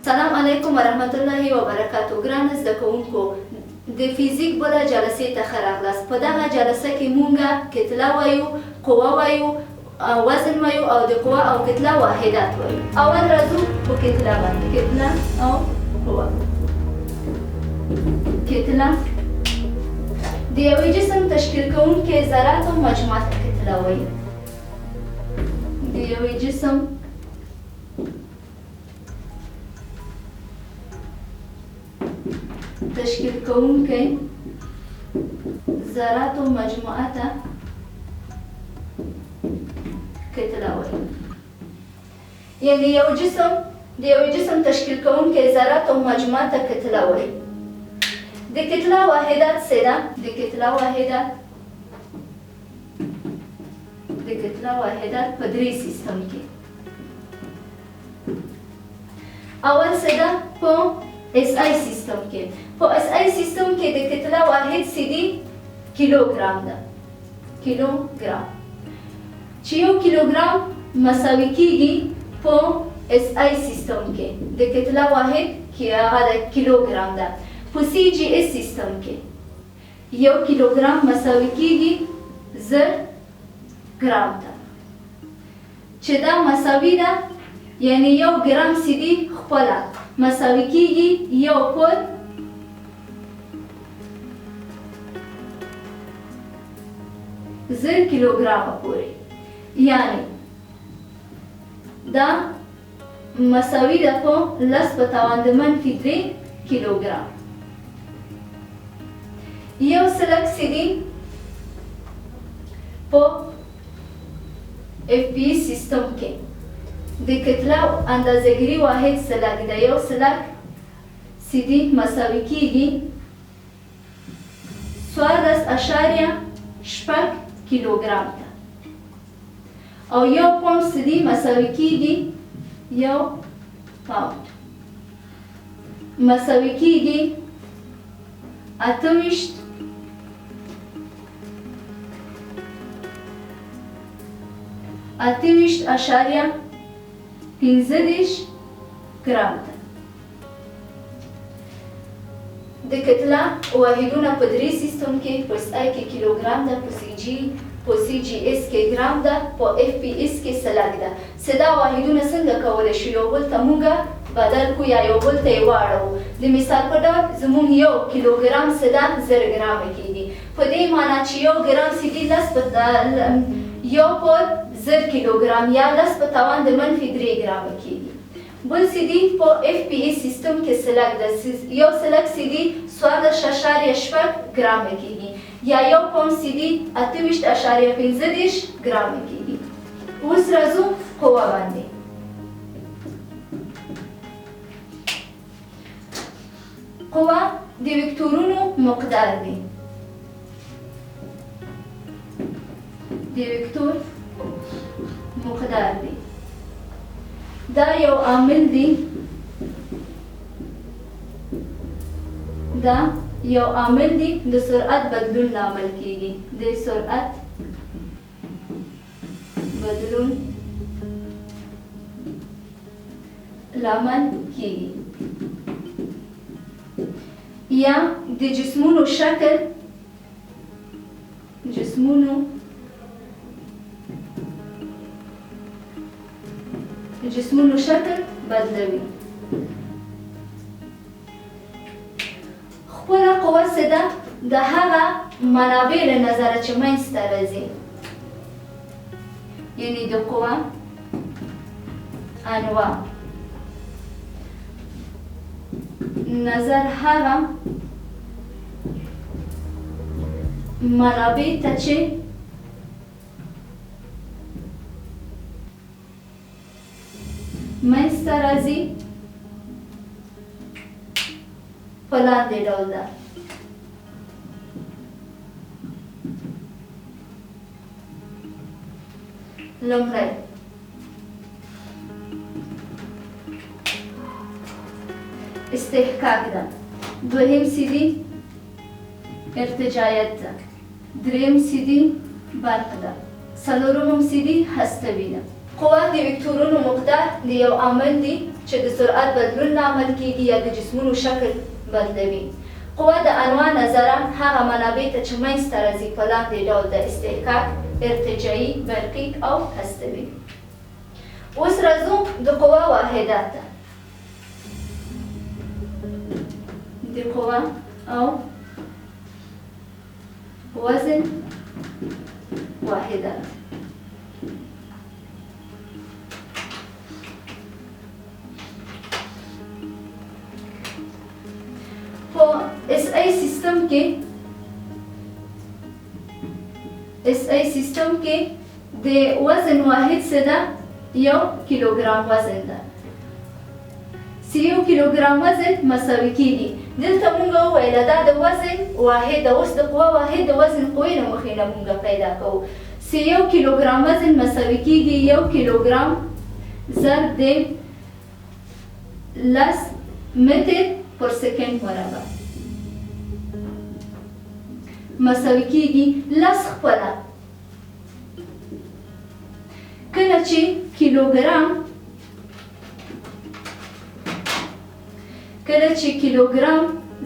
سلام علیکم ورحمت الله وبرکاتو. ګران زده کوونکو، د فزیک بله جلسې ته ښه راغلاست. په دغه جلسه کې مونږه کتله وایو، قوه وایو، وزن وایو او د قوه او کتله واحدات وایو. اول راځو په کتله باندې. کتله او قوه. کتله د یوې جسم تشکیل کوونکې ذرات او مجموعه ته کتله وایي. د یوې جسم تشکیل کوونکی ذرات و مجموعه ته کتله وایي. یعنی د یو جسم تشکیل کوونکی ذرات و مجموعه ته کتله وایي. د کتله واحدات څه ده؟ د کتله واحدات په درې سیستم کې. اول څه ده؟ په اس آی سیستم کې. په اس آی سیستم کې د کتله واحد سیدی کیلوګرام ده. کیلوګرام چې یو کیلوګرام مساوي کیږي په اس آی سیستم کې د کتله واحد کې هغه د کیلوګرام ده. په سی جی اس سیستم کې یو کیلوګرام مساوي کیږي 1000 ګرام ته. چې دا مساوي ده یعنی یو ګرام سیدی خپله مساوي کیږي 1/1000 کیلوګرامه پورې. یعنی دا مساوي ده په 10⁻³ کیلوګرام. یو سلک سیدی په اف پی سیستم کې د کتله اندازه‌ګیري واحد سلک ده. یو سلک سیدی مساوي کیږي 14.6 کیلوګرام ته. او یو پاوند سیدی مساوي کیږي 1 پاوند مساوي کیږي 28.15 ګرام ته. د کتله واحدونه په درې سیستم کې. په اس آی کې کیلوګرام ده، په سی جی اس کې ګرام ده، په اف پی اس کې سلک ده. دا واحدونه څنګه کولی شو یو بل ته مونږ بدل کو یا یو بل ته یې واړوو؟ د مثال په ډول زموږ یو کیلوګرام څه ده؟ 1000 ګرامه کیږي. په دې معنی چې یو ګرام سیدي 1/1000 کیلوګرام یا 10⁻³ ګرامه کیږي. بل سیدي په اف پی اس سیستم کې سلک ده. یو سلک سیدي 14.6 ګرامه کیږي یا یو پاوند سیدي 28.15 ګرامه کیږي. اوس راځو قوه باندې. قوه د وکتورونو مقدار دی. د وکتور مقدار دی. دا یو عامل دی. دا یو عامل دی د سرعت بدلون لامل کیږي. د سرعت بدلون لامل کیږي. یا د جسمونو شکل بدلوي. خپله قوه څه ده؟ د هغه منابع له نظره چې منځته راځي. یعنی د قوه انواع نظر هغه منابع ته چې منځته راځي په لاندې ډول ده. لومړی استحقاق ده، دویم سیدی ارتجاعیت ده، دریم سیدی برق ده، څلورم سیدی هستوي ده. قوه د وکتورونو مقدار د یو عامل دی چې د سرعت بدلون لامل کیږي یا د جسمونو شکل بدلوي. قوه د انواع نظره هغه منابع ته چې منځته راځي په لاندې ډول د استحقاق، ارتجاعي، برقي او هستوي. اوس راځو د قوه واحدات ته. د قوه او وزن واحدات. په اس ای سیستم کې د وزن واحد څه ده؟ 1 کیلوګرام وزن ده. چې 1 کیلوګرام وزن مساوي کیږي. دلته مونږ وویل دا د وزن واحد ده. اوس د قوه واحد د وزن قوې نه مخې نه مونږ پیدا کوو. چې 1 کیلوګرام وزن مساوي کیږي 1 کیلوګرام ضرب د 10 متر پر سکند مربع مساوي کیږي 10 خپله. کله چې کیلوګرام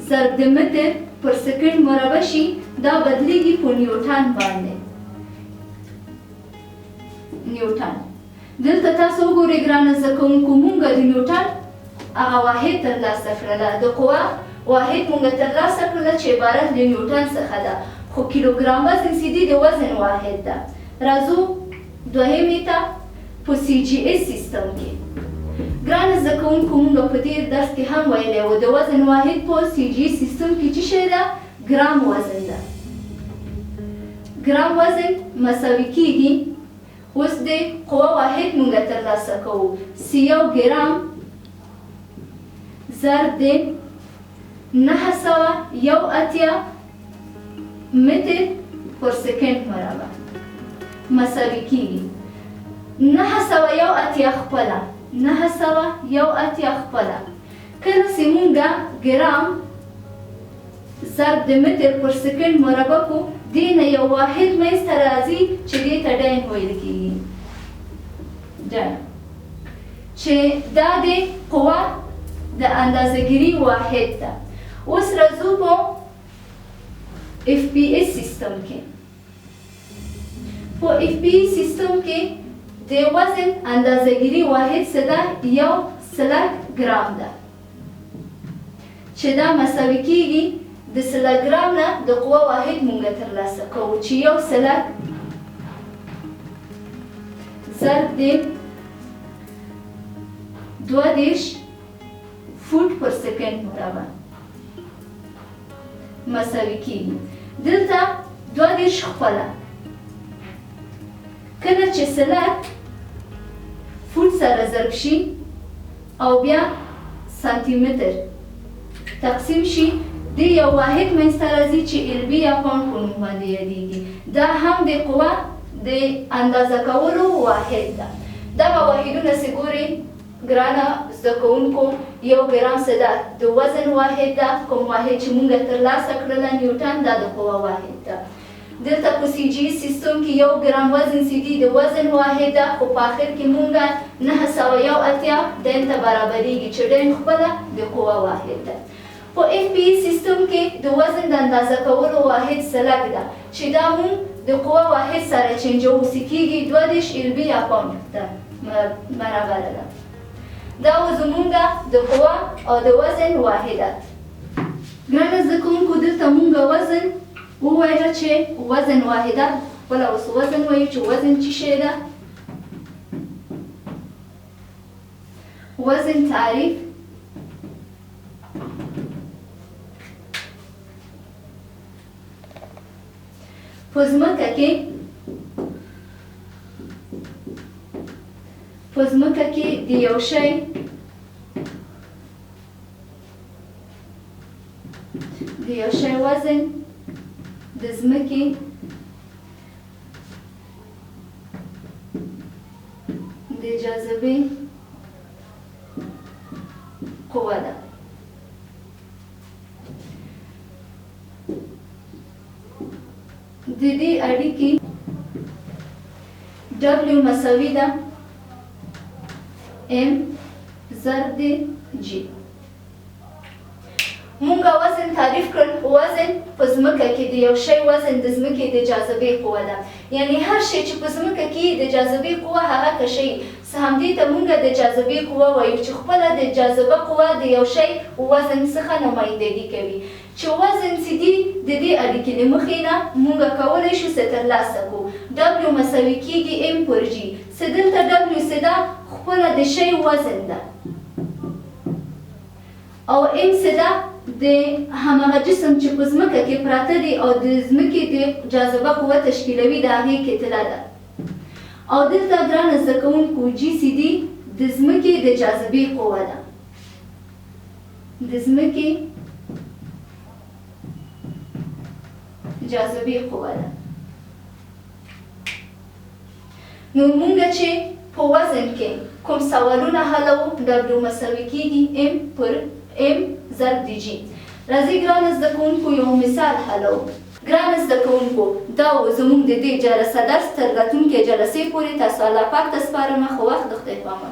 ضرب د متر پر سکند مربع شي دا بدلیږي په نیوټن باندې. نیوټن دلته تاسو وګورئ ګرانه زده کوونکو مونږ د نیوټن هغه واحد ترلاسه کړله. د قوه واحد مونږ ترلاسه کړله چې عبارت د نیوټن څخه ده، خو کیلوګرام وزن سیدي د وزن واحد ده. راځو دوهمې ته په سی جی اس سیستم کې. ګرانه زده کوونکو مونږ په تېر درس کې هم ویلی و د وزن واحد په سی جی اس سیستم کې څه شی ده؟ ګرام وزن ده. ګرام وزن مساوي کیږي. اوس د قوه واحد مونږ ترلاسه کوو. سی 1 ګرام ضرب د 980 متر پر سکند مربع مساوي کیږي 980 خپله. 980 خپله. کله چې مونږ ګرام ضرب د متر پر سکند مربع کو دې نه یو واحد منځته راځي چې دې ته ډین ویل کیږي. ډین چې دا د قوه د اندازه‌ګیري واحد ده. اوس راځو په اف پی اس سیستم کې. په اف پی اس سیستم کې د وزن اندازه‌ګیري واحد څه ده؟ 1 سلک ګرام ده چې دا مساوي کیږي د سلک ګرام نه د قوه واحد مونږ ترلاسه کوو چې 1 سلک ضرب د 32 فوټ پر سکند مربع مساوي کیږي. دلته 32 خپله. کله چې سلک فوټ سره ضرب شي او بیا سانتي متر تقسیم شي د یو واحد منځته راځي چې البي یا پاونډ په نوم باندې یادیږي. دا هم د قوه د اندازه کولو واحد ده. دغه واحدونه چې ګورئ ګرانه زده کوونکو 1 ګرام څه ده؟ د وزن واحد ده. کوم واحد چې مونږ ترلاسه کړله نیوټن دا د قوه واحد ده. دلته په سی جی سیستم کې 1 ګرام وزن سیدي د وزن واحد ده، خو په آخر کې مونږ 980 دین ته برابریږي چې دین خپله د قوه واحد ده. په اف پی سیستم کې د وزن د اندازه کولو واحد سلک ده چې دا مونږ د قوه واحد سره چینجوو چې کیږي 32 البي یا پاونډ ته برابره ده. دا و زمونږ د قوه او د وزن واحدات. ګرانه زده کوونکو دلته مونږ وزن وویله چې وزن واحدات خپله اوس وزن وایو چې وزن څه شی ده؟ وزن تعریف په ځمکه کې په په ځمکه کې د یو شی وزن د ځمکې د جاذبې قوه ده. د دې اړیکې W مساوي ده M ضرب د G. مونږ وزن تعریف کړ. وزن په ځمکه کې د یو شی وزن د ځمکې د جاذبې قوه ده. یعنی هر شی چې په ځمکه کې د جاذبې قوه هغه که شی همدې ته مونږ د جاذبې قوه وایو چې خپله د جاذبه قوه د یو شی وزن څخه نمایندګي کوي. چې وزن چې دي د دې اړیکې له مخې نه مونږ کولی شو څه ترلاسه کړو. W مساوي کېږي M پر G. څه دلته W څه ده؟ خپله د شی وزن ده. او M څه ده؟ د هماغه جسم چې په ځمکه کې پراته دي او د ځمکې د جاذبه قوه تشکیلوي د هغې کتله ده. او دلته ګرانه زده کوونکو G څه دي؟ د ځمکې د جاذبې قوه ده. د ځمکې جاذبې قوه ده. نو مونږ چې په وزن کې کوم سوالونه حلوو W مساوي کېږي M پر M ضرب د G. راځئ ګرانه زده کوونکو یو مثال حلوو. ګرانه زده کوونکو دا و زموږ د دې جلسه درس تر راتلونکې جلسې پورې تاسو الله پاک ته سپارم. ښه وخت د خدای په امان.